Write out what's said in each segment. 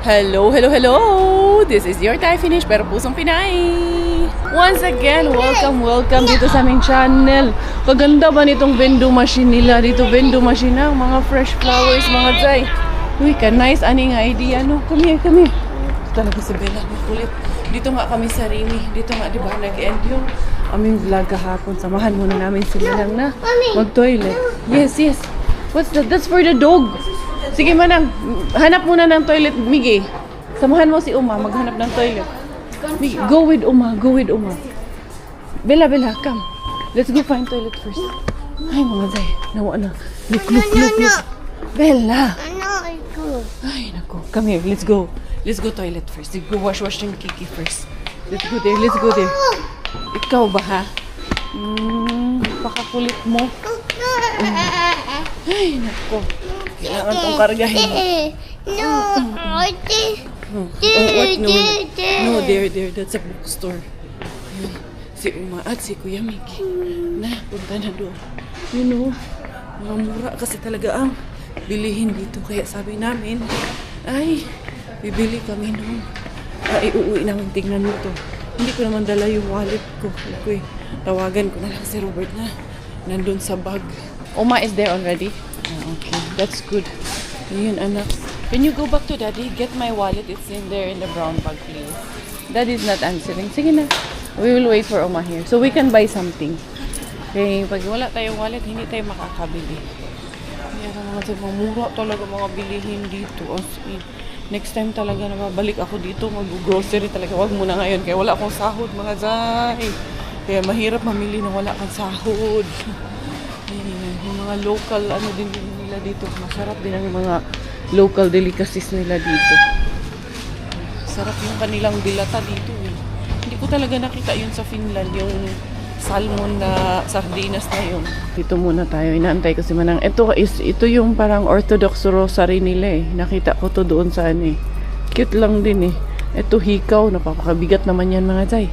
Hello, hello, hello! This is your Thai Finish pero pusong Pinay! Once again, welcome dito sa aming channel. Kaganda ba nitong vending machine nila? Dito vending machine na, mga fresh flowers, mga Zay. Uy, ka-nice, aning idea, no? Come here. Talaga si Bella, kulit. Dito nga kami sa Rimi. Dito nga, di ba, nag-end yung aming vlog kahapon. Samahan muna namin sila lang na mag-toilet. Yes. What's that? That's for the dog. Sige manang, hanap muna ng toilet, Miggy. Samahan mo si Uma, maghanap ng toilet. Miggy, go with Uma. Bella, come. Let's go find toilet first. Ay, mga Zay, nawa na. Look. Bella. Ay, nako. Come here, let's go. Let's go toilet first. Let's go wash yung Kiki first. Let's go there. Ikaw ba, ha? Pakakulit mo. Ay, nako. Kailangan itong kargahin. No, there. That's a bookstore. Si Uma at si Kuya Miki. Punta na doon. You know, mga mura kasi talaga ang bilihin dito. Kaya sabi namin, ay, bibili kami nung iuwi namin, tingnan mo to. Hindi ko naman dala yung wallet ko. Tawagan ko na lang si Robert na nandun sa bag. Uma is there already? Okay, that's good. Yun, anak. Can you go back to Daddy? Get my wallet. It's in there in the brown bag, please. Daddy's not answering. Sige na. We will wait for Oma here. So we can buy something. Okay, pag wala tayong wallet, hindi tayo makakabili. Yan mga mura talaga mga bilihin dito. Next time talaga na babalik ako dito, mag-grocery talaga. Wag muna ngayon, kaya wala akong sahod, mga Zay. Kaya mahirap mamili na wala kang sahod. Yung mga local din nila dito. Masarap din ang mga local delicacies nila dito. Sarap yung kanilang dilata dito. Hindi ko talaga nakita yun sa Finland, yung salmon na sardinas na yun. Dito muna tayo. Inaantay ko si Manang. Ito yung parang Orthodox rosary nila eh. Nakita ko to doon sa Cute lang din eh. Ito hikaw. Napapakabigat naman yan mga Zay.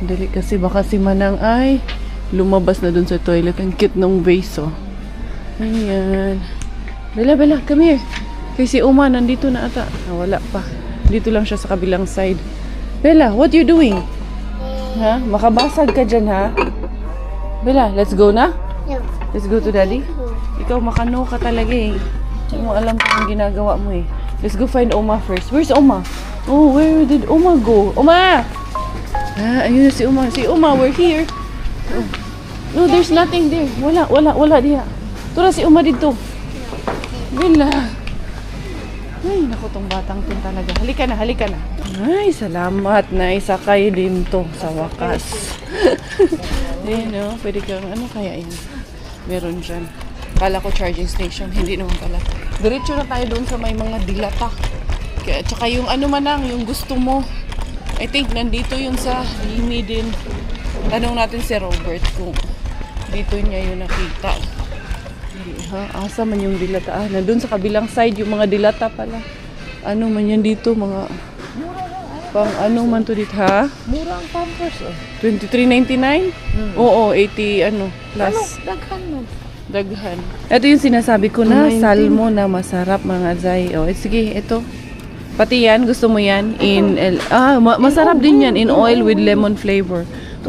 Dali kasi baka si Manang ay lumabas na dun sa toilet. Ang cute nung vase, oh. Ayan. Bella, come here. Kasi Uma, nandito na ata. Wala pa. Dito lang siya sa kabilang side. Bella, what you doing? Ha? Makabasag ka dyan, ha? Bella, let's go na? Yeah. Let's go to Daddy? Ikaw, makano ka talaga eh. Hindi mo alam kung ginagawa mo eh. Let's go find Uma first. Where's Uma? Oh, where did Uma go? Uma! Ayun na si Uma. Si Uma, we're here. Oh. No, there's nothing there. Wala diha. Tura si Uma dito. Bella. Ay, naku, tong batang to talaga. Halika na. Ay, salamat na isakay din to sa wakas. Ayun, no? Pwede kang, kaya yan? Meron dyan. Kala ko charging station. Hindi naman pala. Diretso na tayo doon sa may mga dilata. Kaya, tsaka yung Manang, yung gusto mo. I think nandito yun sa Rimi din. Tanong natin si Robert kung dito niya yung nakita. Asa man yung dilata? Nandun sa kabilang side yung mga dilata pala. Ano man yan dito, mga pang man to dito, ha? Mura ang Pampers, oh. 23.99? Oo, 80 plus. Daghan. Ito yung sinasabi ko na 19. salmon na masarap mga Zay. Sige, ito. Pati yan, gusto mo yan? Masarap din yan in oil with lemon flavor.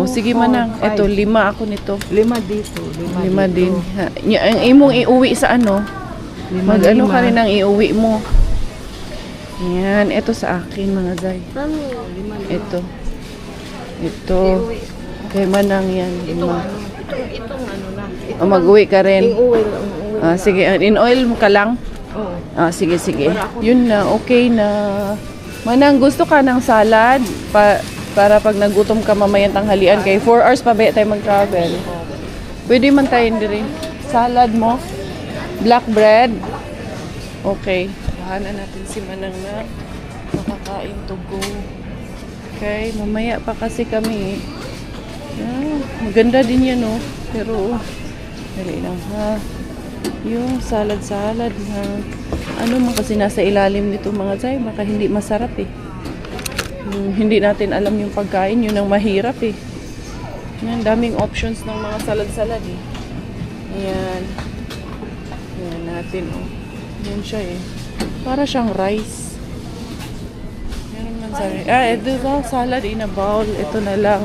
Sige Manang, ito 5 ako nito. 5 dito. 5 din. Ang imong iuwi sa Mag-ano ka rin ang iuwi mo. Yan, ito sa akin mga Zay. Mami, Ito. Kay Manang yan. itong na. Mag-uwi ka rin. Oil. Sige, in oil mo ka lang? Oo. Sige. Yun na, okay na. Manang, gusto ka ng salad? Para pag nagutom ka mamayang tanghalian. Kay 4 hours pa ba tayo mag-travel? Pwede man tayo din. Salad mo? Black bread? Okay. Bahanan natin si Manang na makakain to go. Okay, mamaya pa kasi kami. Maganda din yan, oh. Pero, dali lang, ha. Yung salad, ha. Ano man kasi nasa ilalim nito mga Zay, baka hindi masarap eh. Hindi natin alam yung pagkain, yun ang mahirap eh. Yan, daming options ng mga salad eh. Ayan. Ayan natin, oh. Yan siya eh. Para siyang rice. Sorry. Ito ba? Salad in a bowl. Ito na lang.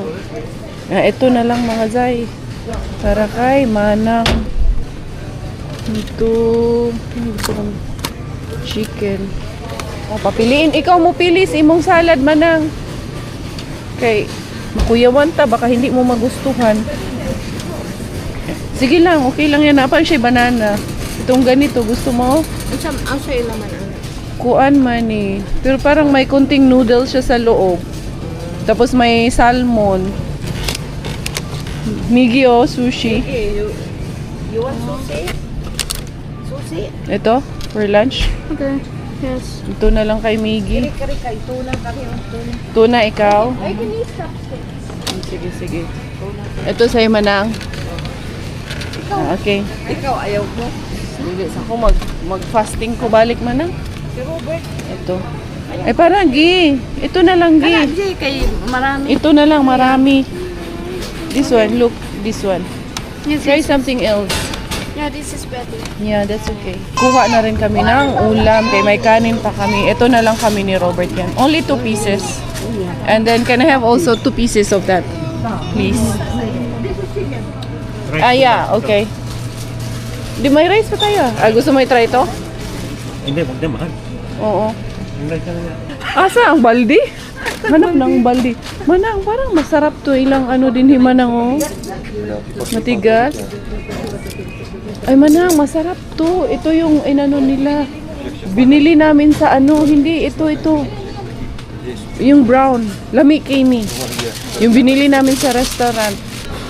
Ito na lang mga zay. Para kay Manang. Ito. Gusto kong chicken. Papiliin. Ikaw mo pili sa imong salad, Manang. Kay makuyawan ta. Baka hindi mo magustuhan. Sige lang. Okay lang yan. Apa siya banana. Itong ganito. Gusto mo? Ang sa ilaman ano? Kuan man eh. Pero parang may kunting noodles siya sa loob. Tapos may salmon. Migi o sushi. Okay, you want sushi? Sushi? Ito, for lunch. Okay. Yes. Ito na lang kay Migi. Kari kay tuna kami ang tuna. Tuna ikaw. Ay, can you stop stick? Sige, sige. Ito sa'yo manang. Okay. Ikaw ayaw mo. Bilis ako mag-fasting ko balik manang. Si Robert. Ito. Ay parang gi. Ito na lang gi. Kasi kay marami. Ito na lang marami. This one, look. This one. Yes, Try something else. Yeah, this is better. Yeah, that's okay. Kuha na rin kami ng ulam. Kay may kanin pa kami. Ito na lang kami ni Robert yan. Only 2 pieces. And then, can I have also 2 pieces of that? Please. Yeah, okay. Di may rice pa tayo. Gusto mo i-try ito? Hindi, wag na mahal. Oo. Hindi ka na. Asa ang baldi? Hanap ng baldi. Manang, parang masarap to. Ilang ano din himanang oh. Matigas. Ay manang, masarap to. Ito yung inano nila. Binili namin sa ano, hindi, ito. Yung brown. Lami Kami. Yung binili namin sa restaurant.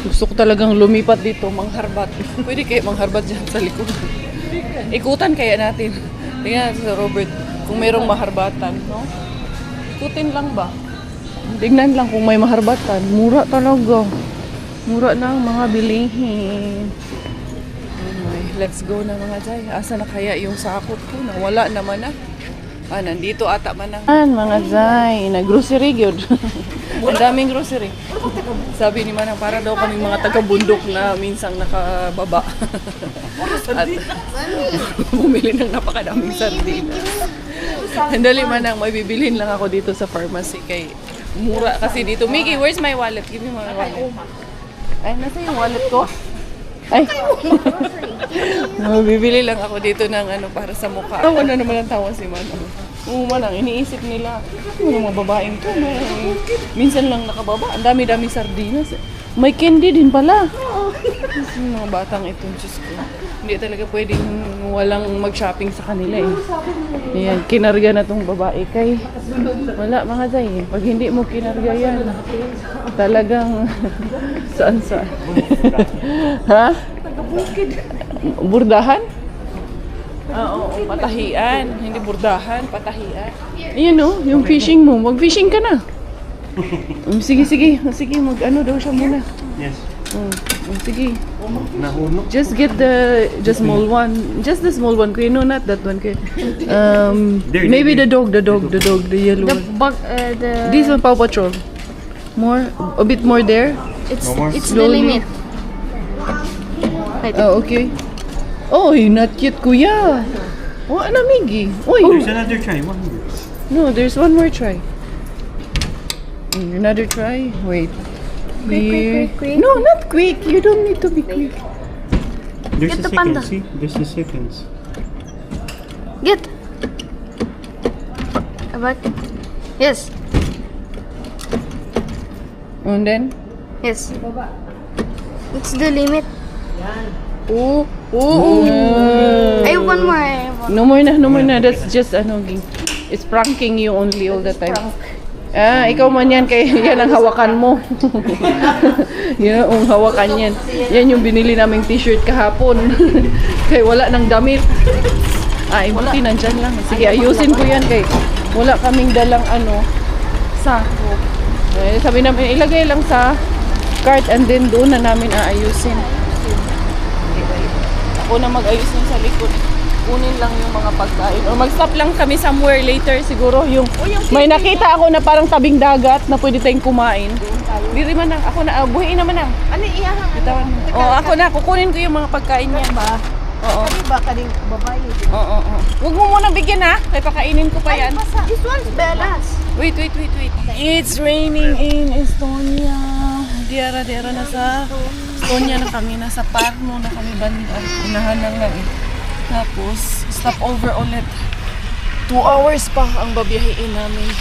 Gusto ko talagang lumipat dito, mangharbat. Pwede kayo mangharbat dyan sa likod. Ikutan kaya natin. Tingnan sa Robert kung mayroong maharbatan, no? Ikutin lang ba? Tingnan lang kung may maharbatan. Mura talaga. Mura na ang mga bilihin. Anyway, let's go na mga Jay. Asa na kaya yung sakot ko? Nawala naman na. Nandito ata man na. Mga Jay, nag-grocery yun. Ang daming grocery. Sabi ni Manang, para daw kami mga taga-bundok na minsang nakababa. At bumili ng napakadaming sardinas. Handali Manang, may bibilhin lang ako dito sa pharmacy kay mura kasi dito. Mickey, where's my wallet? Give me my wallet. Ay, nasa yung wallet ko? Ay. Bibili lang ako dito ng ano para sa mukha. Tawa na naman ang tawa si Manang. Oo, Manang, iniisip nila. Yung mga babaeng to, minsan lang nakababa. Ang dami-dami sardinas. May candy din pala. Yung mga batang ito, Diyos ko. Hindi talaga pwedeng walang mag-shopping sa kanila eh. Ayan, kinarga na tong babae kay wala mga Zay. Pag hindi mo kinarga yan, talagang saan-saan. Ha? Burdahan? Oo, patahian. Hindi burdahan, patahian. Ayan o, yung fishing mo. Mag-fishing ka na. Sige, mag-ano daw siya muna. Yes. Sige. Nahulog. Just get the small one. Just the small one. Kuya, no, not that one. Kuya. Maybe the dog, the yellow one. This one, Paw Patrol. More? A bit more there? It's No more? it's the Slowly. limit. Oh, okay. Oh, not yet, Kuya. Oh, ano, Miggy? There's another try. 100. No, there's one more try. Another try? Wait. Quick. No, not quick. You don't need to be quick. There's Get a the second. panda. See? There's the seconds. Get. About. Yes. And then? Yes. It's the limit. Oh. Ay, one more. No more na. That's just it's pranking you only all the time. Ikaw man yan, kaya yan ang hawakan mo. Yan ang hawakan yan. Yan yung binili naming t-shirt kahapon. Kaya wala nang damit. Buti nandyan lang. Sige, ayusin ko yan kay wala kaming dalang sako. Sabi namin, ilagay lang sa cart and then doon na namin aayusin. Ako na mag-ayusin sa likod. Kunin lang yung mga pagkain. Or mag-stop lang kami somewhere later siguro. May nakita ako na parang tabing dagat na pwede tayong kumain. Diri man lang. Ako na, buhiin naman lang. Ano iyahang? Bitawan mo. Ako na. Kukunin ko yung mga pagkain niya. Ba? Oo. Ba kaning babae? Oo. Huwag mo muna bigyan ha. Kaya pakainin ko pa yan. This one's Bella's. Wait. It's raining in Estonia. Diara na sa Estonia na kami. Nasa Parno na kami banda. Unahan lang lang eh. Tapos, stop over ulit. 2 hours pa ang babiyahin namin.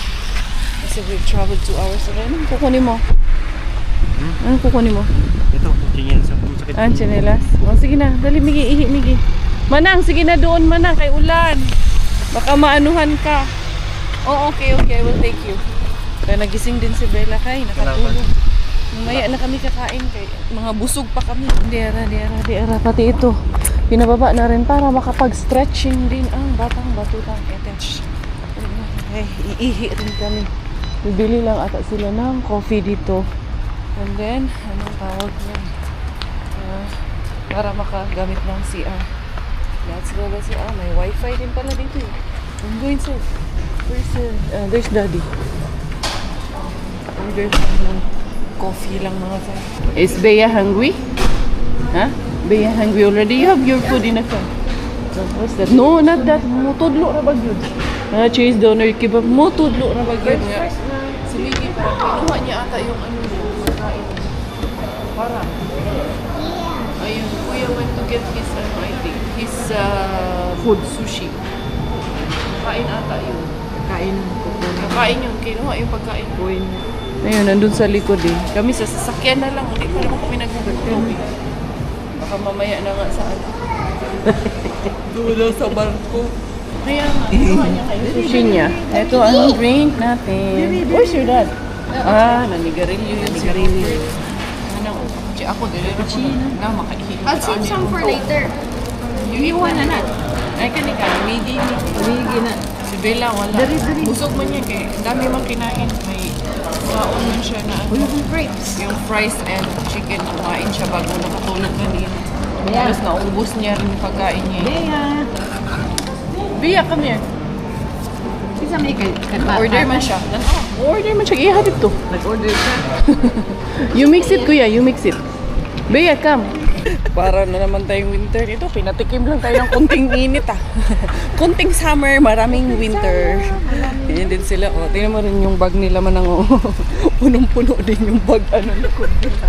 Kasi we've traveled 2 hours. Anong kukunin mo? Anong kukunin mo? Ito, tingin sa sakit. Ah, chinelas. O, sige na. Dali, Migi. Manang, sige na doon, Manang. Kay ulan. Baka maanuhan ka. Oh, okay. I will take you. Kaya nagising din si Bella kay. Nakatulog. Mamaya na kami kakain kay mga busog pa kami. Diara. Pati ito. Pinababa na rin para makapag-stretching din ang batang batutang. Okay, iihi rin kami. Bibili lang ata sila ng coffee dito. And then, anong tawag yan? Para makagamit ng CR. Let's go. May wifi din pala dito eh. I'm going to. There's Daddy. Order ng coffee lang mga sir. Is Bea hungry? Huh? Bea hungry already? You have your food in the car. What's that? No, not that. Mutudlo ra bag yun. Cheese doner kebab. Mutudlo ra bag yun nga. Si Miggy pa. Kinuha niya ata yung ano pagkain. Para. Ayun. Kuya went to get his, I think, his food sushi. Kain ata yun. Kakain yun. Kinuha yung pagkain ko. Ayun, nandun sa likod eh. Kami sa sasakyan na lang. Hindi pa naman kami nag-tubig. Baka mamaya na nga sa ano. Doon sa barko. Kaya nga, kinuha niya kayo. Sushi niya. Ito ang drink natin. Where's your dad? Nanigarilyo yun. Nanigarilyo. Ako, dilirin ko na makaihi. I'll save some for later. Iwan na. Ay, kanika. Migi na. Si Bella, wala. Busog man niya kay dami mang kinain. May kaon man siya na yung fries and chicken. Kumain siya bago nakatulog kanina. Tapos naubos niya rin yung pagkain niya. Bea, come here. Order man siya. Order man siya. Ihatid to. Nag-order siya. You mix it, kuya. You mix it. Bea, come. Para na naman tayong winter dito. Pinatikim lang tayo ng kunting init kunting summer, maraming winter. Yan din sila. Oh, tingnan mo rin yung bag nila manang punong-puno din yung bag likod nila.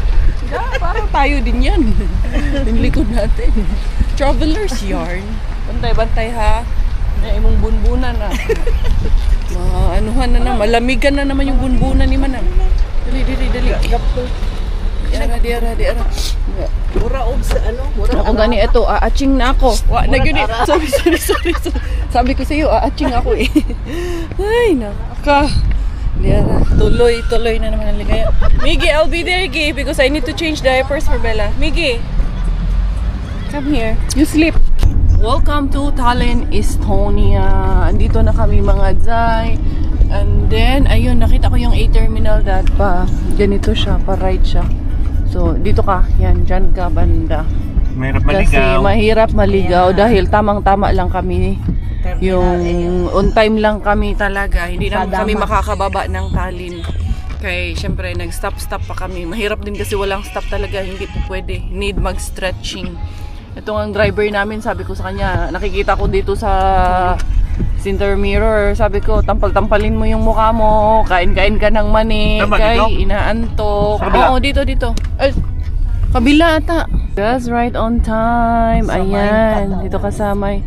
Parang tayo din yan. Yung likod natin. Traveler's yarn. Bantay ha. May imong bunbunan na. Anuhan na malamigan na naman yung bunbunan ni Manang. Dali. Diara. Muraog sa ano? Ako gani ito, aaching na ako. Na yun eh. Sorry. Sabi ko sa iyo, aaching ako eh. Ay, naka. Diara, tuloy na naman ang ligaya. Miggy, I'll be there, Gay, because I need to change diapers for Bella. Miggy, come here. You sleep. Welcome to Tallinn, Estonia. Andito na kami mga Zay. And then, ayun, nakita ko yung A-terminal dad pa. Ganito siya, pa-right siya. So, dito ka. Yan, dyan ka banda. Mahirap Kasi maligaw. mahirap maligaw dahil tamang-tama lang kami. Yung on time lang kami talaga. Hindi naman kami makakababa ng Tallinn. Kaya syempre nag-stop pa kami. Mahirap din kasi walang stop talaga. Hindi po pwede. Need mag-stretching. Ito ang driver namin. Sabi ko sa kanya, nakikita ko dito sa center mirror. Sabi ko, tampal-tampalin mo yung mukha mo. Kain-kain ka ng mani. Tama, Kay dito? inaantok. Sa kabila? Oo, dito. Ay, kabila ata. Just right on time. Ayan. Dito kasama.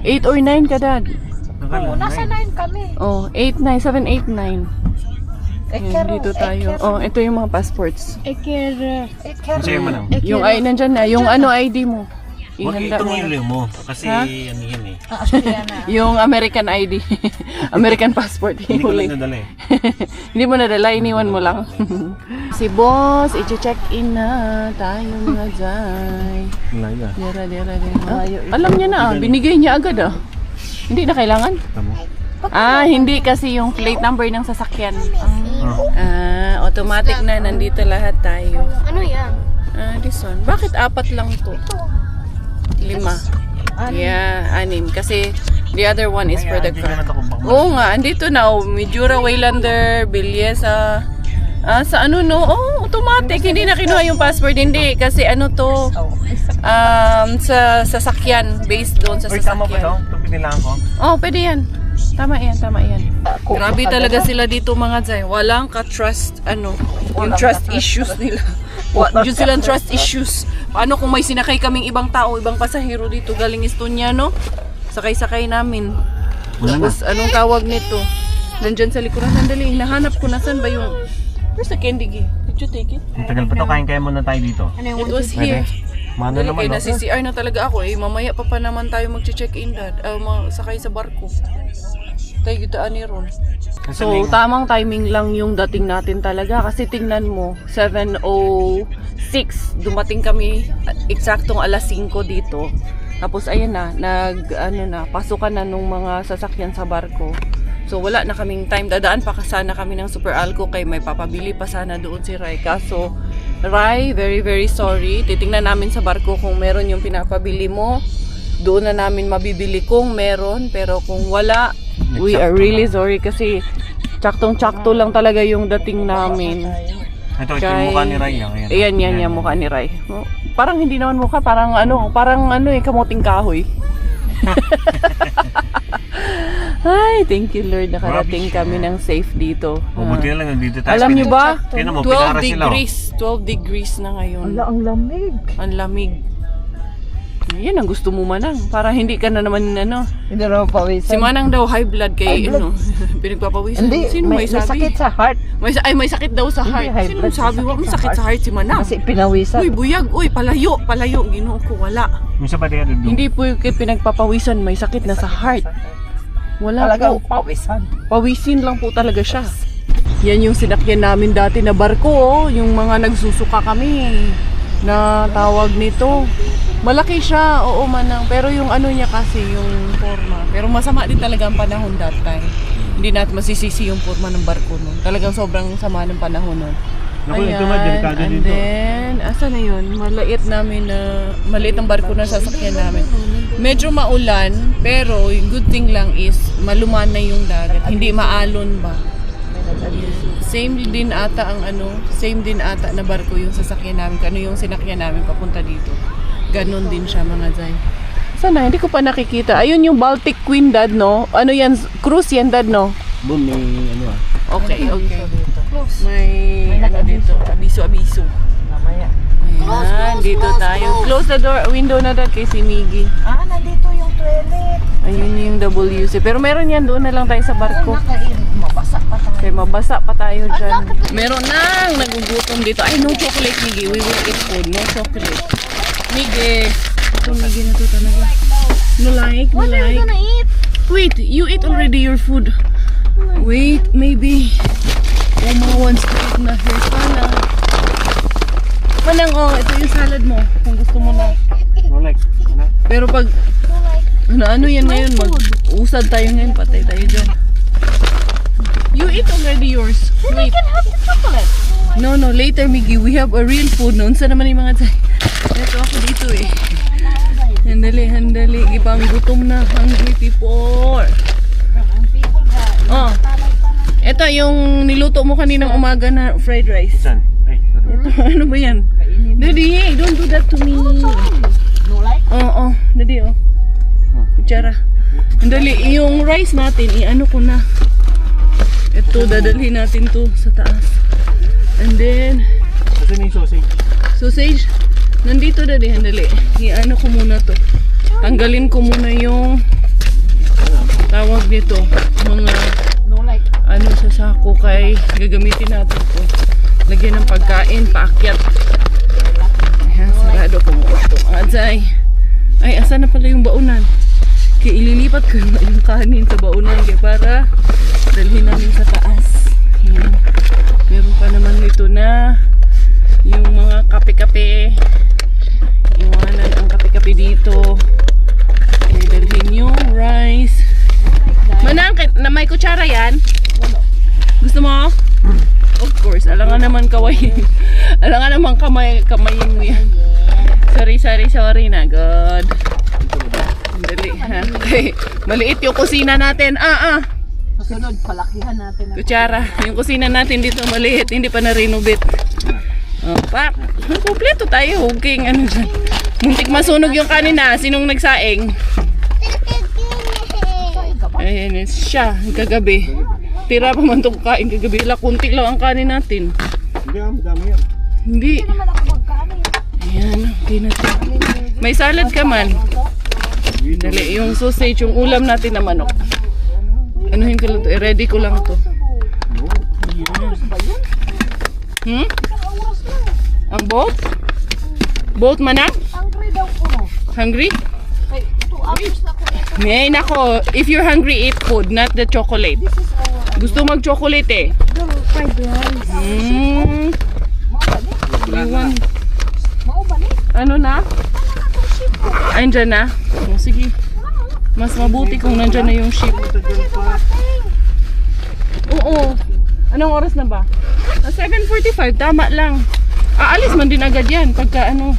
8 or 9 ka, Dad? Nasa 9 kami. Oh, 8, 9, 7, 8, 9. Ayan, dito tayo. Oh, ito yung mga passports. Sa'yo mo lang. Yung ay nandyan na. Yung ano ID mo. Huwag Ihanda itong mo. ilo mo. Kasi Ha? ano yan eh. Yung American ID. American passport. Hindi ko Huli. lang nadala eh. Hindi mo nadala, iniwan mo lang. Si boss, i-check in na tayo mga Zay. Malayo ah. Dira. Alam niya na, binigay niya agad Hindi na kailangan? Tama. Hindi kasi yung plate number ng sasakyan. Automatic na, nandito lahat tayo. Ano yan? This one. Bakit 4 lang to? 5. Yeah, 6. Kasi the other one is for the car. Oo nga, andito na. Midjura, Waylander, Bilyesa. Sa ano no? Automatic. Hindi na kinuha yung passport. Hindi. Kasi ano to? Sa sasakyan. Based doon sa Uy, tama ba ito? sasakyan. Ito pinilaan ko. Pwede yan. Tama yan, tama yan. Grabe talaga sila dito mga Zay. Walang ka-trust, yung trust issues nila. Yun silang trust issues. Paano kung may sinakay kaming ibang tao, ibang pasahero dito galing Estonia, no? Sakay-sakay namin. Wala na. Tapos, anong tawag nito? Nandyan sa likuran. Sandali, hinahanap ko nasan ba yung... Where's the candy gi? Did you take it? Ang tagal pa to, kain-kaya muna tayo dito. It was here. Mano Dali, naman, kaya no? nasi-CR na talaga ako eh. Mamaya pa naman tayo mag-check-in dad. Sakay sa barko. Tayo gitaan ni Ron. So, tamang timing lang yung dating natin talaga. Kasi tingnan mo, 7:06. Dumating kami eksaktong alas 5 dito. Tapos ayan na, pasukan na nung mga sasakyan sa barko. So wala na kaming time. Dadaan pa sana kami ng Super Alco kay may papabili pa sana doon si Rai. Kaso, Rai, very very sorry. Titingnan namin sa barko kung meron yung pinapabili mo. Doon na namin mabibili kung meron. Pero kung wala, we are really sorry kasi tsaktong-tsakto lang talaga yung dating namin. Ito yung mukha ni Rai. Ayan, yan, mukha ni Rai. Parang hindi naman mukha, parang kamuting kahoy. Ay, thank you Lord, nakarating kami ng safe dito. Mabuti na lang nandito tayo. Alam niyo ba? Tingnan mo, 12 pinara sila. degrees. 12 degrees na ngayon. Ang lamig. Ang lamig. Yan ang gusto mo Manang. Para hindi ka na naman Hindi naman pawisan. Si Manang daw high blood kay pinagpapawisan. Hindi, Sino may may sabi? sakit sa heart. May sakit daw sa heart. high Sino blood, sabi? Wag mo sakit sa sakit sa heart si Manang. Kasi pinawisan. Uy, buyag. Uy, palayo. Ginoo ko, wala. Minsan pa tayo doon. Hindi po yung pinagpapawisan, may sakit na sa heart. Wala Talagang po. pawisan. Pawisin lang po talaga siya. Yan yung sinakyan namin dati na barko, oh. Yung mga nagsusuka kami na tawag nito. Malaki siya, oo Manang. Pero yung niya kasi, yung forma. Pero masama din talaga ang panahon that time. Hindi natin masisisi yung forma ng barko nun. Talagang sobrang sama ng panahon nun. Naku, ito nga, delikado and dito. then, asa na yun? Maliit ang barko na sasakyan namin. Medyo maulan, pero yung good thing lang is maluman na yung dagat. Hindi maalon ba? Same din ata na barko yung sasakyan namin. Ano yung sinakyan namin papunta dito. Ganon din siya mga Zay. Sana, hindi ko pa nakikita. Ayun yung Baltic Queen dad, no? Ano yan? Cruise yan dad, no? Boom, may Okay. May dito. Abiso. Mamaya. Ayan, dito tayo. Close the door, window na dad kay si Miggy. Nandito yung toilet. Ayun yung WC. Pero meron yan, doon na lang tayo sa barko. Mabasa pa tayo. Kaya mabasa pa tayo dyan. Meron nang nagugutom dito. Ay, no chocolate, Miggy. We will eat food. No chocolate. Miggy. Ito, Miggy na to talaga. No like? What are you gonna eat? Wait, you eat already your food. Wait, maybe. Oma wants to eat na her salad. Manang, ito yung salad mo. Kung gusto mo na. Rolex. Pero pag, ano yan ngayon, mag-usad tayo ngayon, patay tayo dyan. You eat already yours. Wait. No, later Miggy, we have a real food noon. Saan naman yung mga tayo? Ito ako dito eh. Handali. Ibang gutom na. Hungry people. Ito yung niluto mo kaninang umaga na fried rice. Saan? Ay, Ano ba yan? Daddy, don't do that to me. Oo, Daddy, kutsara. Dali, yung rice natin, i-ano ko na. Ito, dadalhin natin to sa taas. And then, kasi may sausage. sausage. Nandito, Daddy, handali. I-ano ko muna to. Tanggalin ko muna yung tawag nito. Mga sa sako kay gagamitin natin to. Lagyan ng pagkain, paakyat. Ayan, sarado ko mo ito. Adzay. Ay, asa na pala yung baunan? Kaya ililipat ko yung kanin sa baunan kaya para dalhin namin sa taas. Ayan. Meron pa naman dito na yung mga kape-kape. Iwanan ang kape-kape dito. Kaya dalhin yung rice. Manang, na may kutsara yan? Gusto mo? Of course, alangan naman kawain. Alangan naman kamayin mo yan. Sorry na, God. Dali, ha? Okay. Maliit yung kusina natin. Susunod, palakihan natin. Kutsara. Yung kusina natin dito maliit, hindi pa na-renovate. Pak, kompleto tayo. Okay, ano dyan. Muntik masunog yung kanina. Sinong nagsaing? Ayan is siya, kagabi. Tira pa man itong kain kagabi. Kunti lang ang kanin natin. Hindi ah, madami yan. Hindi. naman ako magkanin. Ayan, okay na to. May salad ka man. Dali, yung sausage, yung ulam natin na manok. Anuhin ko lang to, i-ready ko lang to. Hmm? Ang boat? Boat manang? Hungry daw ko. Hungry? Ay, 2 hours na ako. May nako, if you're hungry, eat food, not the chocolate. Gusto mag-chocolate eh. Fried rice. Mm. You want, Mao ba ni? ano na? Ay, andyan na? Oh, sige. Mas mabuti kung nandyan na yung ship. Oo. Anong oras na ba? 7:45, tama lang. Aalis man din agad yan pagka ano,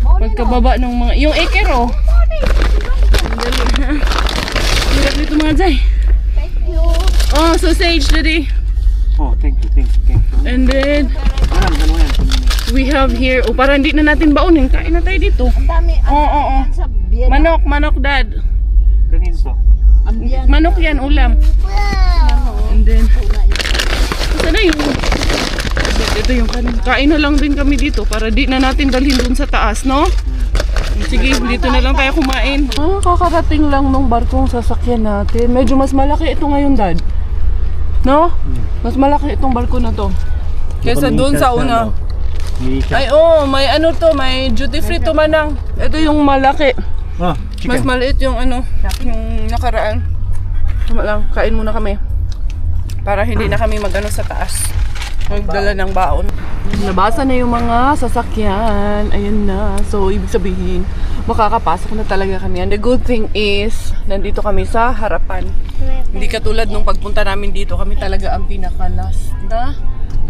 pagkababa ng mga, yung eker oh. Dali ha. Hirap nito mga Zay. Oh, sausage daddy. Oh, thank you. And then, Parang dalawa yan. we have here, oh para hindi na natin baunin, kain na tayo dito. Ang dami. Oo. Sa Vienna. Manok dad. Kanino to? Ang Vienna. Manok yan, ulam. And then, sana yung, ito yung kanin. Kain na lang din kami dito para di na natin dalhin dun sa taas, no? Sige, dito na lang tayo kumain. Kakarating lang nung barkong sasakyan natin. Medyo mas malaki ito ngayon, Dad. No? Mas malaki itong barko na to. Kesa doon sa una. Ay, may ano to, may duty free to manang. Ito yung malaki. Ah, Mas chicken. maliit yung ano, yung nakaraan. Tama lang, kain muna kami. Para hindi na kami magano sa taas. Magdala ng baon. Nabasa na yung mga sasakyan. Ayun na. So, ibig sabihin, makakapasok na talaga kami. And the good thing is, nandito kami sa harapan. Hindi katulad nung pagpunta namin dito, kami talaga ang pinaka-last na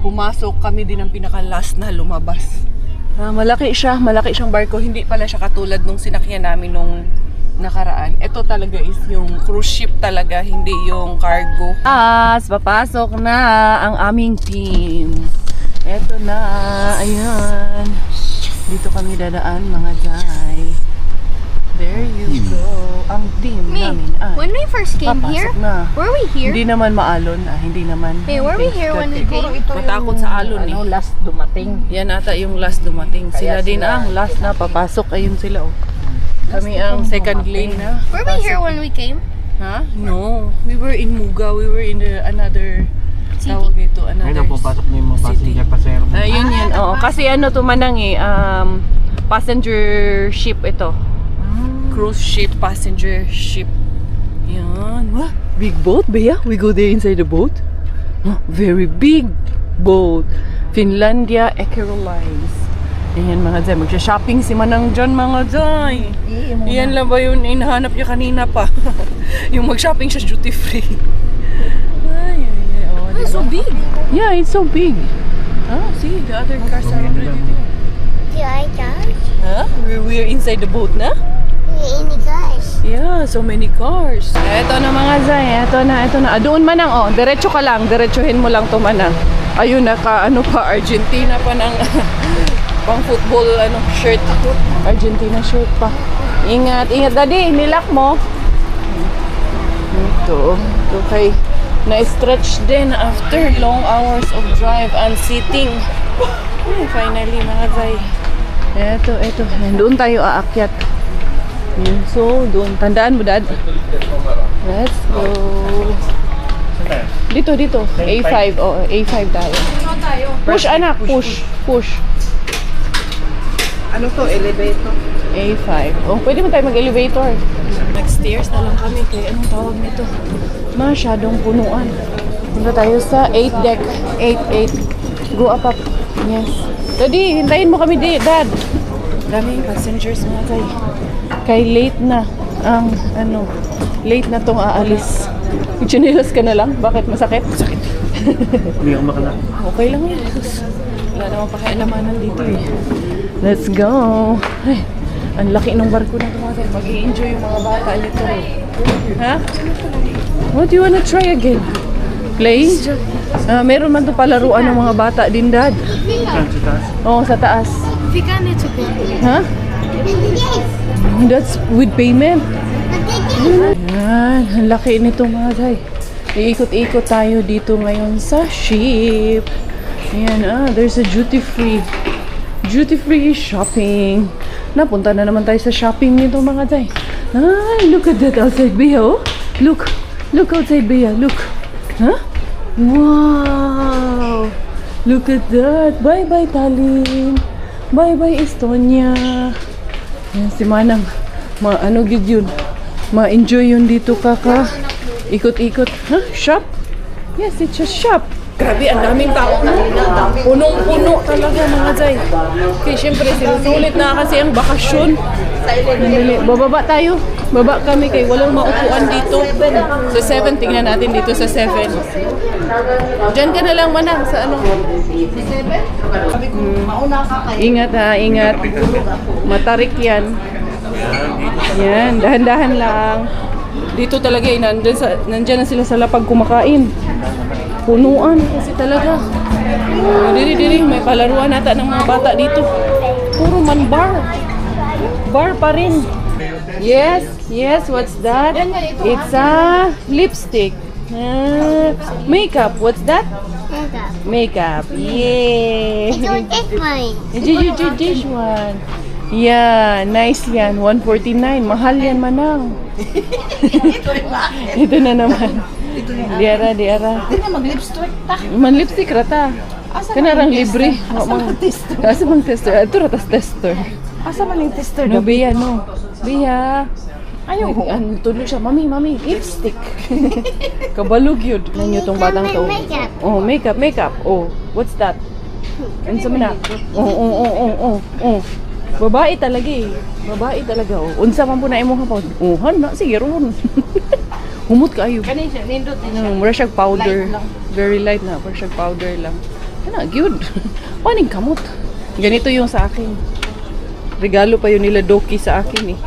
pumasok. Kami din ang pinaka-last na lumabas. Malaki siyang barko. Hindi pala siya katulad nung sinakyan namin nung nakaraan. Ito talaga is yung cruise ship talaga, hindi yung cargo. Papasok na ang aming team. Ito na, ayan. Dito kami dadaan mga Jai. There you go. Ang team Me, namin ay when we first came papasok here, na. were we here? Hindi naman maalon. Hindi naman. Hey, were we here when we Siguro came? ito Matakot sa alon eh. ano, last dumating. Yan ata yung last dumating. Sila Kaya din sila- ang last na papasok. Ayun sila oh. Kami ang second lane na. Were we here when we came? Ha? No. We were in Muga. We were in the another tawag dito, Ngayon another ang pupasok na yung mga passenger pasero. Ayun yan. Oo. Kasi ano to manang eh, passenger ship ito. Cruise ship, passenger ship. Yan. What? Big boat, Bea? We go there inside the boat? Huh? Very big boat. Finlandia Eckerö Lines. Ayan mga Zay, magsha-shopping si Manang dyan mga Zay. Yan lang ba yun hinahanap niya kanina pa? Yung mag-shopping siya duty free. Ay. Oh, It's so big. yeah, it's so big. Ah, see, the other cars are already there. Yeah, guys. Huh? We're inside the boat na? Any guys? Yeah, so many cars. Eto na mga Zay, eto na. Doon Manang, oh, diretso ka lang, diretsuhin mo lang to Manang. Ayun, ano pa, Argentina pa ng pang football shirt. Argentina shirt pa. Ingat, daddy, nilak mo. Ito kay na-stretch din after long hours of drive and sitting. Finally mga Zay. Eto. Doon tayo aakyat. So, doon. Tandaan mo, Dad. Let's go. Dito. A5. Oh, A5 tayo. Push, anak. Push. Ano to, elevator? A5. Oh, pwede mo tayo mag-elevator. Nag-stairs na lang kami. Kaya anong tawag nito? Masyadong punuan. Punta tayo sa 8 deck. 8. Go up. Yes. Daddy, hintayin mo kami, Dad. Daming passengers mga Zay. Kay late na ang late na tong aalis. Chinelas ka na lang? Bakit masakit? Sakit. Hindi ako makala. Okay lang yan. Wala namang pakialamanan dito eh. Let's go. Ay, ang laki ng barko na tumatay. Mag-i-enjoy yung mga bata nito. Ha? What do you wanna try again? Play? Meron man to palaruan ng mga bata din, Dad. Saan sa taas? Oo, sa taas. We got it to go. Ha? That's with payment. Yan, ang laki nito mga day. Iikot-ikot tayo dito ngayon sa ship. Ayan, there's a duty-free. Duty-free shopping. Napunta na naman tayo sa shopping nito mga day. Ay, look at that outside, Bea, oh. Look. Look outside, Bea. Look. Huh? Wow. Look at that. Bye-bye, Tallinn. Bye-bye, Estonia. Yan, si Manang. Ano gid yun? Ma-enjoy yun dito, kaka. Ikot-ikot. Huh? Shop? Yes, it's a shop. Grabe, ang daming tao na. Punong-puno talaga mga Jay. Okay, syempre, sinusulit na kasi ang bakasyon. Nandali. Bababa tayo. Baba kami kay walang maupuan dito. Sa 7, tingnan natin dito sa 7. Diyan ka na lang, Manang, sa ano? Ingat ha, ingat. Matarik yan. Yan, dahan-dahan lang. Dito talaga, nandyan na sila sa lapag kumakain. Punuan kasi talaga. Diri, may palaruan nata ng mga bata dito. Puro man bar. Bar pa rin. Yes, what's that? It's a lipstick. Makeup, what's that? Makeup. Yay! This one. Yeah, nice yan. 149. Mahal yan, Manang. Ito na naman. Diara. Di na mag-lipstick ta. Man-lipstick rata. Kanarang libre. Asa bang tester? Ito ratas tester. Asa man yung tester? No, Bea, no. Bea. Ayaw, tuloy siya. Mami, lipstick. Kabalog yun. Nanyo tong batang to. Makeup. Oh, makeup. Oh, what's that? Ano sa mana? Oh. Babae talaga eh. Babae talaga. Oh. Unsa man po na imo hapon. Oh, hana. Sige, ron. Humot kaayo. Kanin siya, nindot din siya. Mura siyang powder. Light lang. Very light na. Mura siyang powder lang. Ano, good. Paning kamot. Ganito yung sa akin. Regalo pa yun nila Doki sa akin eh.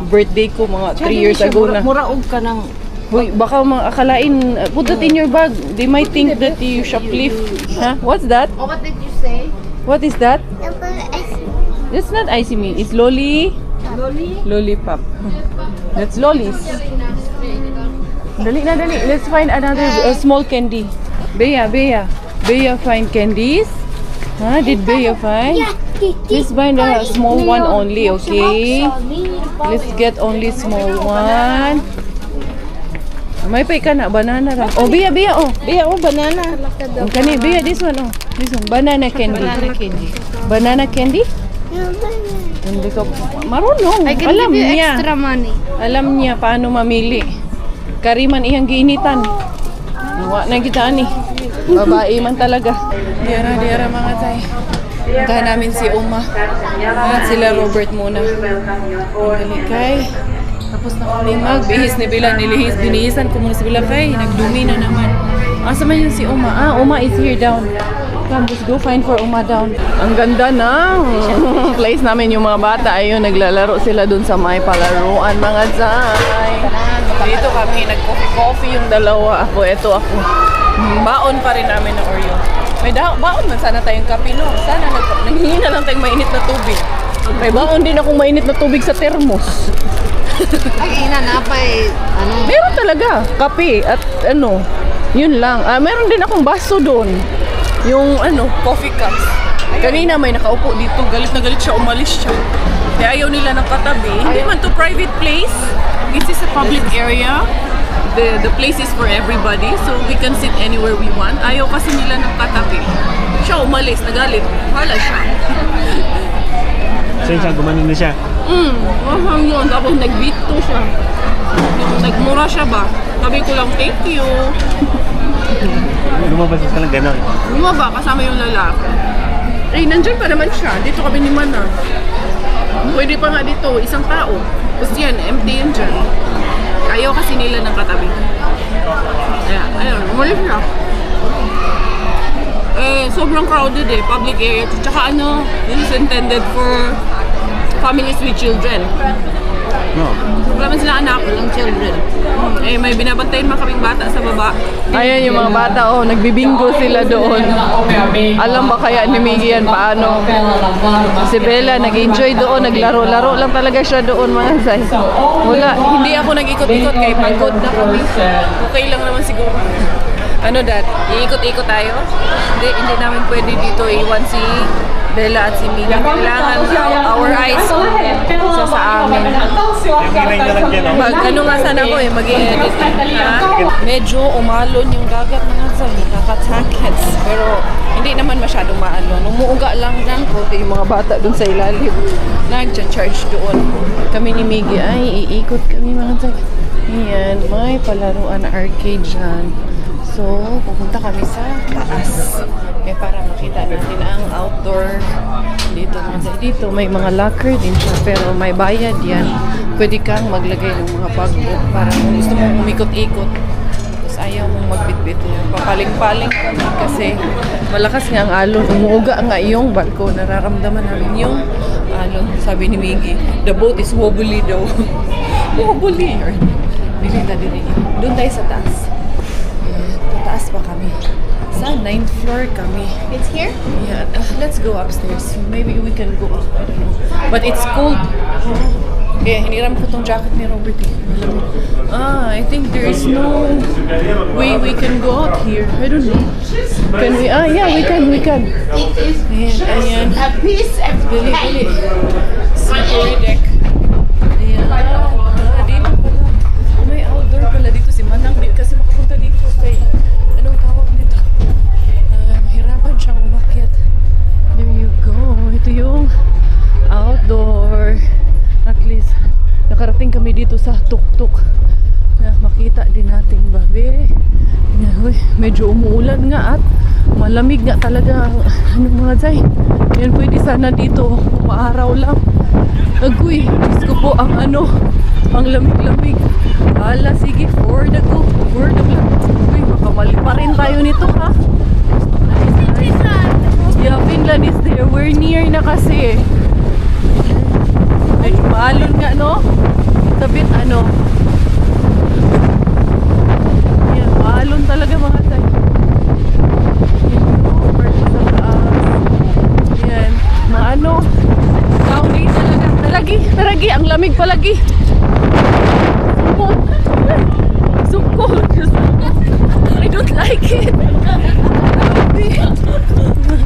Birthday ko mga 3 years ago na. Muraog ka ng... Hoy, baka mga akalain, put that in your bag. They might think that you shoplift. Huh? What's that? Oh, what did you say? What is that? It's not icy me. It's lolly. Lollipop. That's lollies. Dali. Let's find another small candy. Bea, find candies. Huh? Did Bea find? Let's find a small one only, okay? Let's get only small one. May pay ka na, banana ra. Oh, Bea, oh. Bea, oh, banana. Kani, Bea, this one, oh. This one, banana candy. Banana candy? Hindi ko marunong. I can Alam give you niya. extra money. Alam niya paano mamili. Kariman iyang giinitan. Nawa na kita ni. Babae man talaga. Diara mga tay. Puntahan namin si Uma. At sila Robert muna. Dali kay. Tapos na kami magbihis ni Bila. Binihisan ko muna si Bila kay. Nagdumi na naman. Asa man yun si Uma? Uma is here down. Come, let's go find for Uma down. Ang ganda na. Place namin yung mga bata. Ayun, naglalaro sila dun sa may palaruan mga zay. Dito kami, nag-coffee yung dalawa. Ako. Baon pa rin namin ng Oreo. May baon man sana tayong kape, no? Sana nanghingi na lang tayong mainit na tubig. May baon din akong mainit na tubig sa termos. Ay, inanapay. Meron talaga, kape at ano, yun lang. Meron din akong baso doon. Yung coffee cups. Kanina may nakaupo dito, galit na galit siya, umalis siya. Kaya ayaw nila ng katabi. Hindi man to private place. This is a public area. The place is for everybody, so we can sit anywhere we want. Ayaw kasi nila ng katabi. Siya umalis, nagalit. Hala siya. Siya, gumanon na siya. Mahang yun. Tapos nagbito siya. Nagmura siya ba? Sabi ko lang, thank you. Lumabas ka lang gano'n. Bumaba, kasama yung lalaki. Eh, nandyan pa naman siya. Dito kami ni Mana. Pwede pa nga dito, isang tao. Tapos yan, empty yan dyan. Ayaw kasi nila ng katabi. Kaya, ayun, umalis siya. Sobrang crowded eh, public area. Tsaka this is intended for families with children. No. Wala man sila anak. Walang children. Eh, may binabantayin mga kaming bata sa baba. Ayan yung mga bata, oh, nagbibingo sila doon. Alam ba kaya ni Miggy yan paano? Si Bella nag-enjoy doon, naglaro-laro lang talaga siya doon mga Zay. Wala, Hindi ako nag-ikot-ikot kay pagod na kami. Okay lang naman siguro. Ano dad? Iikot-ikot tayo? Hindi namin pwede dito iwan si Bella at si Miggy. Kailangan our eyes sa amin. Yung kilay na lang dyan, oh. Ano nga sana ko eh, mag-i-edit. Medyo umalon yung dagat mga Zay. Nakaka-tackets. Pero hindi naman masyadong maalon. Umuuga lang ng konti yung mga bata dun sa ilalim. Nag-charge doon. Kami ni Miggy ay iikot kami mga Zay. Ayan, may palaruan na arcade dyan. So, pupunta kami sa taas. Para makita natin ang outdoor dito mga Zay. Dito may mga locker din siya pero may bayad yan. Pwede kang maglagay ng mga pagbook para kung gusto mong umikot-ikot. Tapos ayaw mong magbitbit niya. Papaling-paling kami kasi malakas nga ang alon. Umuuga nga yung barko. Nararamdaman namin yung alon. Sabi ni Miggy, the boat is wobbly daw. Wobbly. Dilita din. Doon tayo sa taas. Tataas pa kami. Sa 9th floor kami. It's here? Yeah, let's go upstairs. Maybe we can go up. I don't know. But it's cold. Kaya hiniram ko tong jacket ni Robert. I think there is no way we can go out here. I don't know. Can we? Yeah, we can. It is Ayan. a piece of Bili. cake. Slippery deck. Ayan. Dito pala. May outdoor pala dito si Manang. Kasi makapunta dito kay anong tawag nito? Mahirapan siyang umakyat. There you go. Ito yung outdoor. At least, nakarating kami dito sa tuk-tuk. Makita din natin babe. Medyo umuulan nga at malamig nga talaga ang mga Zay. Yan pwede sana dito maaraw lang. Agoy, Diyos ko po ang ang lamig-lamig. Hala, sige, for the go. For the go. Uy, makamali pa rin tayo nito ha. Yeah, Finland is there. We're near na kasi. Medyo maalon nga, no? It's a bit, Yan, maalon talaga mga Zay. Yan, Saudi talaga. Talagi, ang lamig palagi. So cold. I don't like it.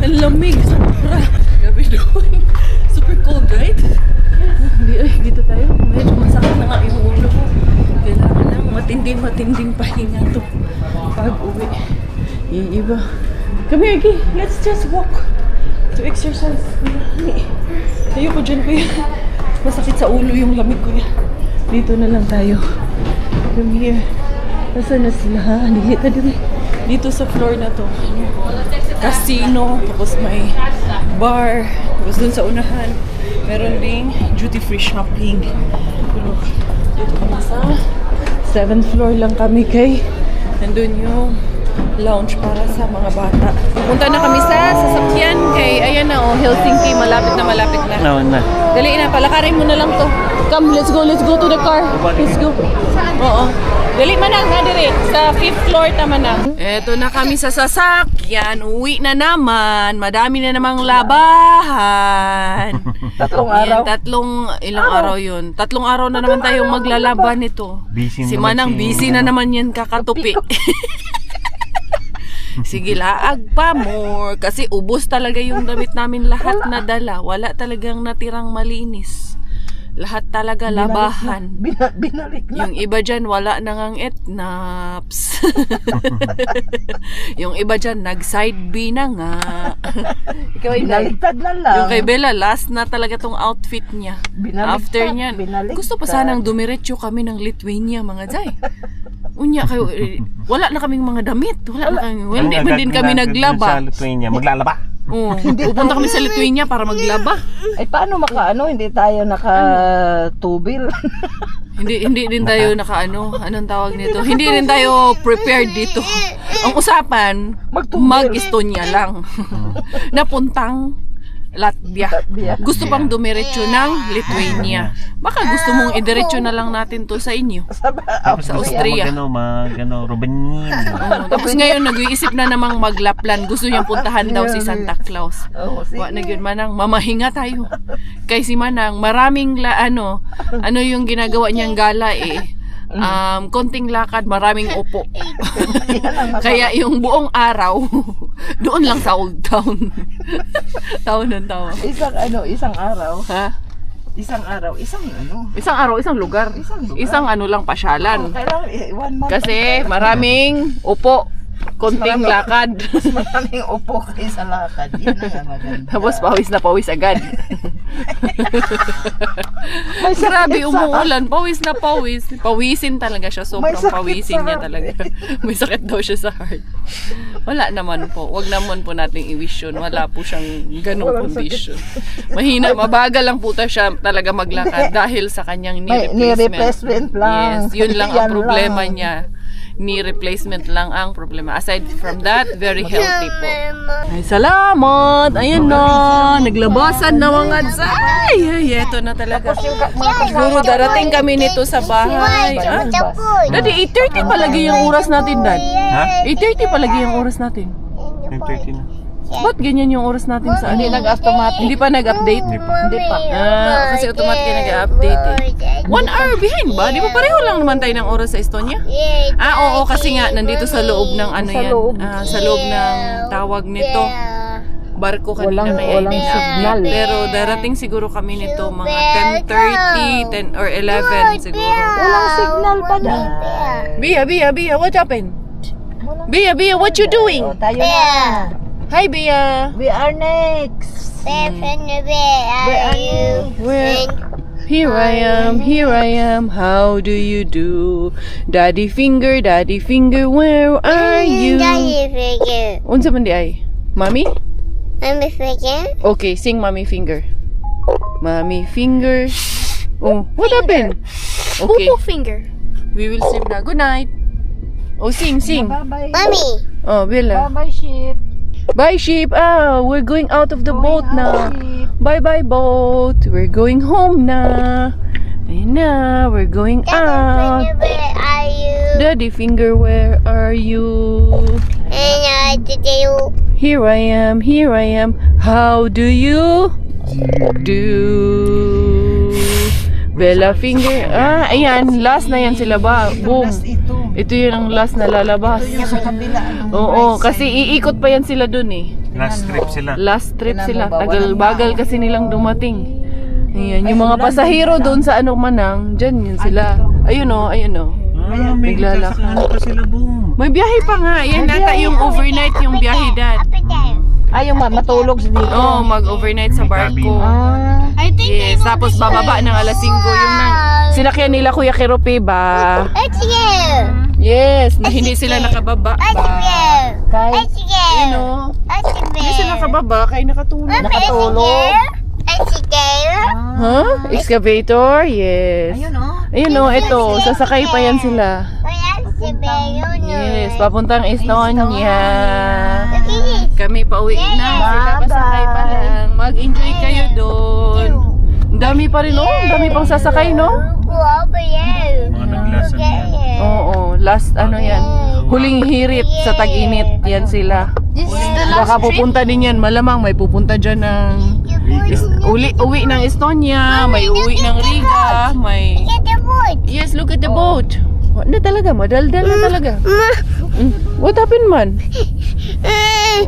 Ang lamig. Gabi doon. Super cold, right? Dito tayo. Medyo masakit na nga yung ulo ko. Kailangan lang matinding pahinga to pag uwi. Iiba. Come here, Gi. Let's just walk to exercise. Ayoko dyan, kuya. Masakit sa ulo yung lamig, kuya. Dito na lang tayo. Come here. Nasaan na sila, ha? Dito sa floor na to. Casino. Tapos may bar. Tapos dun sa unahan, meron ding duty-free shopping. Pero dito kami sa 7th floor lang kami kay nandun yung lounge para sa mga bata. Pupunta na kami sa sasakyan kay ayan na Helsinki, malapit na. No, na. Dali na, palakarin mo na lang to. Come, let's go to the car. Let's go. Oo. Dali manang na dire sa 5th floor tama na. Eto na kami sa sasakyan. Uwi na naman. Madami na namang labahan. Tatlong araw? Ilang araw yun. 3 araw na naman tayong maglalaban nito. Busy Si naman Manang si- busy na naman yan kakatupi. Sige, laag pa more. Kasi ubos talaga yung damit namin lahat na dala. Wala talagang natirang malinis. Lahat talaga labahan. Binalik na. Yung iba dyan, wala nang etnaps. Yung iba dyan, nag-side B na nga. Ikaw, Inday. Binaligtad na lang. Yung kay Bella, last na talaga tong outfit niya. Binaligtad, After niyan, binaligtad. gusto pa sanang dumiretso kami ng Lithuania, mga Zay. Unya kayo, wala na kaming mga damit. Hindi din kami naglaba. Sa Lithuania, maglalaba. Oo, pupunta kami sa Lithuania para maglaba. Ay, paano hindi tayo nakatubil? Hindi din tayo anong tawag nito? Hindi din tayo prepared dito. Ang usapan, mag-Estonia lang. Napuntang Latvia. Gusto pang dumiretso ng Lithuania. Baka gusto mong idiretso na lang natin to sa inyo. Tapos Sa gusto Austria. Rubanin. Tapos ngayon nag-iisip na namang maglaplan. Gusto niyang puntahan daw si Santa Claus. Wa na yun manang, mamahinga tayo. Kay si Manang, maraming ano yung ginagawa niyang gala konting lakad, maraming upo. Kaya yung buong araw, doon lang sa Old Town. Tawa ng tawa. Isang araw. Ha? Isang araw, isang Isang araw, isang lugar. Isang ano lang, pasyalan. Kailangan 1 month. Kasi maraming upo, konting lakad. Maraming upo kaysa lakad. Yun ang maganda. Tapos pawis na pawis agad. Grabe, umuulan. Pawis na pawis. Pawisin talaga siya. Sobrang May sakit pawisin sa niya heart. talaga. May sakit daw siya sa heart. Wala naman po. Wag naman po nating i-wish yun. Wala po siyang ganong condition. Mahina, mabagal lang po siya talaga maglakad dahil sa kanyang knee Ni-replacement lang. Yes, yun lang ang Yan problema lang. niya. Knee replacement lang ang problema. Aside from that, very healthy po. Ay, salamat! Ayan na! Naglabasan na mga zay! Ay, eto na talaga. Siguro darating kami nito sa bahay. Dati, 8:30 palagi yung oras natin, Dad. Ha? 8:30 palagi yung oras natin. 9:30 na. Ba't ganyan yung oras natin sa ano? Hindi nag-automatic. Hindi pa nag-update? Hindi pa. Hindi pa. Kasi automatic nag-update 1 hour behind ba? Di ba pareho lang naman tayo ng oras sa Estonia? Oo, kasi nga nandito sa loob ng ano yan. Sa loob ng tawag nito. Barko kanina kaya Walang ini-update. signal. Pero darating siguro kami nito mga 10:30, 10 or 11 siguro. Walang signal pa dyan. Bia, what happened? Bia, what you doing? Tayo na. Hi, Bia. We are next. Where? Here I am, how do you do? Daddy finger, where are you? Unsa man di ay? Mommy? Okay, sing Mommy finger. Mommy finger. Oh, what happened? Okay. Finger. We will sleep na. Good night. Oh, sing. Bye-bye. Oh, Bella. Bye-bye, sheep. Bye, sheep. We're going out of the boat na. Bye, boat. We're going home na. Ayun na, we're going out. Daddy finger, where are you? Here I am. How do you do? Bella finger. Ayan, last na yan sila ba? Boom. Ito yun ang last na lalabas. Sa kabila. Oo, kasi iikot pa yan sila dun eh. Last trip sila. Last trip sila. Tagal-bagal kasi nilang dumating. Ayan, yung mga pasahero doon sa Manang, dyan yun sila. Ayun o. May Naglalakad. sasakyan pa sila, boom. May biyahe pa nga. Yan nata yung overnight yung biyahe, Dad. Ayaw matulog dito. Oo, mag-overnight sa barko. I think Yes, tapos bababa ng alas 5 yung sinakyan nila Kuya Kerope ba? Yes, na hindi sila nakababa ba? Kay Hindi sila nakababa kaya nakatulog. nakatulog. Huh? Excavator? Yes. Ayun o, ito. Sasakay pa yan sila. Yes, papuntang Estonia. Kami pauwi na. Sila pasakay pa lang. Mag-enjoy kayo doon. Ang dami pa rin, ang dami pang sasakay, no? Mga naglasan yan. Oo, last yan. Huling hirit sa tag-init. Yan sila. Baka pupunta din yan. Malamang may pupunta dyan ng uwi ng Estonia, may uwi ng Riga, may... Yes, look at the boat. Ano talaga? Madaldal na talaga. What happened, man?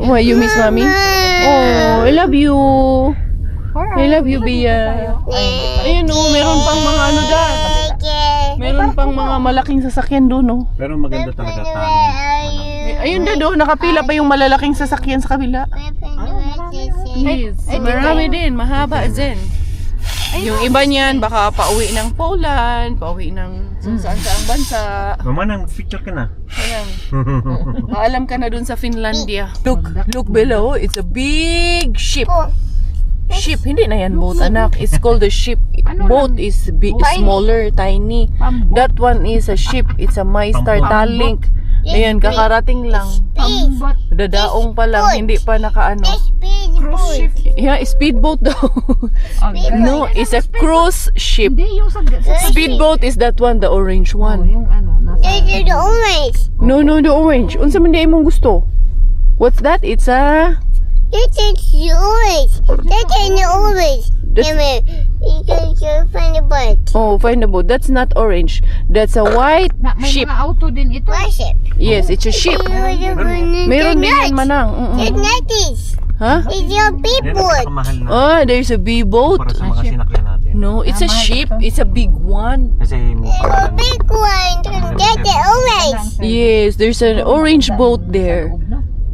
Why, you miss mommy? Oh, I love you. I love you, Bia. Ayun o, meron pang mga dyan. Meron pang mga malaking sasakyan doon, no? Pero maganda talaga tayo. Ayun do, nakapila pa yung malalaking sasakyan sa kabila. Yes, marami din, mahaba din. Yung iba niyan, baka pauwi ng Poland, pauwi ng saan-saang bansa. Mama, nang picture ka na. Ayan. Maalam ka na dun sa Finlandia. Look below, it's a big ship. Ship, hindi na yan boat, anak. It's called a ship. Boat is smaller, tiny. That one is a ship. It's a MyStar Tallink. Ayan, kakarating lang. Dadaong pa lang, hindi pa nakaano. cruise ship. Yeah, speedboat daw. No, it's a cruise ship. Hindi yung sa Speedboat is that one, the orange one. yung ano, nasa... This is the orange. No, the orange. Unsa man di imong gusto? What's that? It's a... This is the orange. This is the orange. That's- Come here. You can find the bird. Oh, find the boat. That's not orange. That's a white Na, may ship. mga auto din ito. Worship. Yes, it's a ship. Meron din yan, manang. It's not this. Ha? It's Yan your people. ang pinakamahal na Oh, there's a B-boat. para sa mga sinakyan natin. No, it's a ship. It's a big one. Kasi may It's a pangalan. big one. That's the orange. Yes, there's an orange boat there.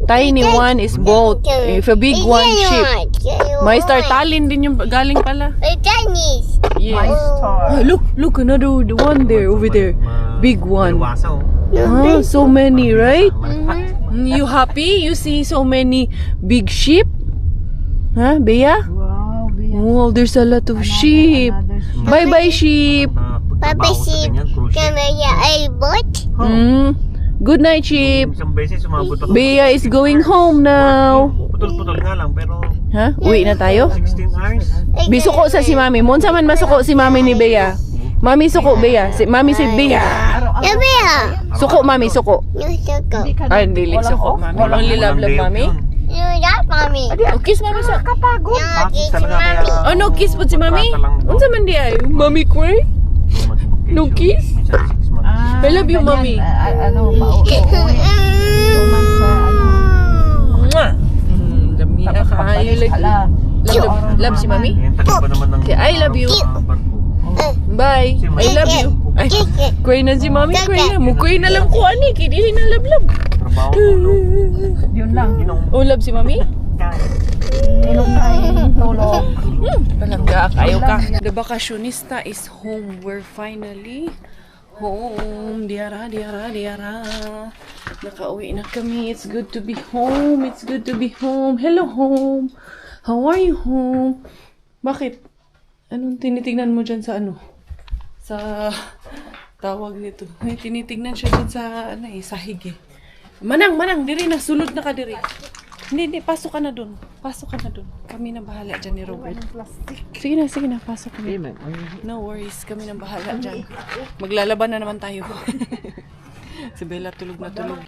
Tiny one is boat. If a big one, ship. May star talin din yung galing pala. It's Chinese. Yes. Oh, look, another the one there over there. Big one. Iwasa oh. Ah, so many, right? You happy? You see so many big sheep? Huh, Bea? Wow, Wow, there's a lot of sheep. Bye-bye, sheep. Papa sheep. Come here. A boat. Good night, sheep. Isang beses umabot ako. Bea is going home now. Putol-putol nga lang pero Ha? Uwi na tayo? 16 hours. Bisuko sa si Mami. Monsa man masuko si Mami ni Bea. Mami suko, Bea. Mami si Bea. Come here. Suko, Mami, suko. You suko. Ay, hindi suko, Mami. Only love, Mami. You that mommy. Oh, kiss Mami sa... You kiss talaga mommy. kaya- Oh, no kiss po si Mami? Unsa man di ay? Mami cry? No kiss? Minsan 6 months. I love you, Mami. Ano, uuwi. Mwah! Dami na kayo lagi. Love si Mami? Yan, tagal pa naman ng Okay, I love you. barko. Bye. I love you. Ay, cry na si Mami. Cry na. Mukray na lang ko, ani. Kidi na love. Trabaho ko, no? Yun lang. Oh, love si Mami? Ilong kain, tulog. Palangga, kayo ka. The Bakasyonista is home. We're finally home. Diara. Nakauwi na kami. It's good to be home. It's good to be home. Hello, home. How are you, home? Bakit? Anong tinitignan mo dyan sa ano? Sa tawag nito. May tinitignan siya dyan sa sahig eh. Manang, diri na. Sulod na ka diri. Hindi, pasok ka na dun. Kami na bahala dyan ni Robert. Sige na, pasok kami. No worries, kami na bahala dyan. Maglalaban na naman tayo. Si Bella tulog na tulog.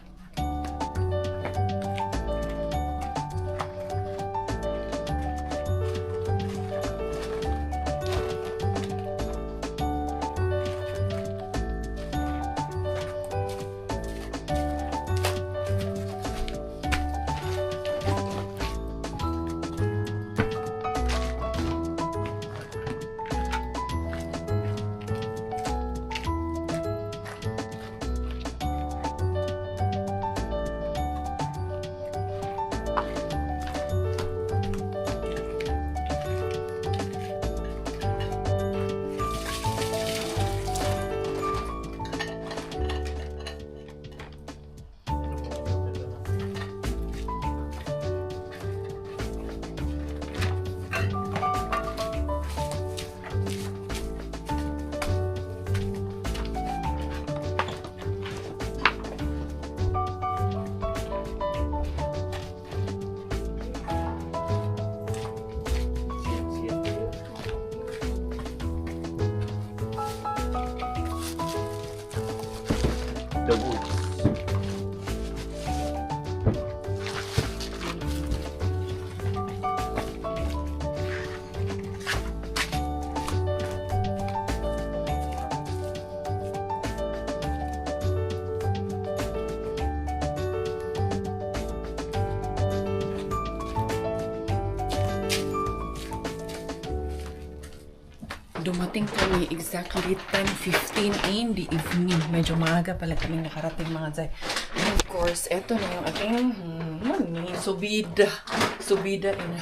The woods. Dumating kami exactly 10:15 in the evening. Medyo maaga pala kami nakarating mga zay. And of course, eto na yung ating subida. Subida in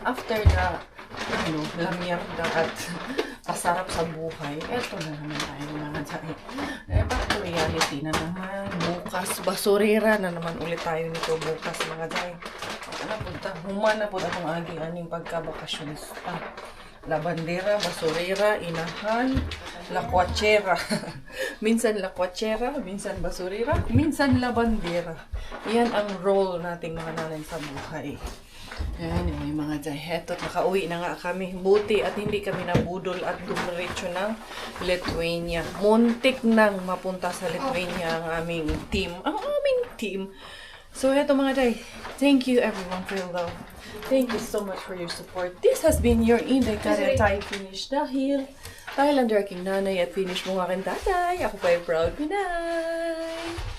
after the lamierda at pasarap sa buhay. Eto na naman tayo mga zay. Back to reality na naman. Bukas, basurera na naman ulit tayo nito bukas mga zay. Human na po akong aning pagkabakasyonista. La bandera, basurera, inahan, lakwachera. Minsan lakwachera, minsan basurera, minsan la bandera. Yan ang role nating mga nanay sa buhay. Yan, may mga day. Heto't nakauwi na nga kami. Buti at hindi kami nabudol at dumiretso ng Lithuania. Muntik nang mapunta sa Lithuania ang aming team. Ang aming team. So, heto mga day. Thank you everyone for your love. Thank you so much for your support. This has been your Inday Karatay Finish dahil ang aking nanay at finish mo nga aking tatay. Ako pa yung proud Pinay.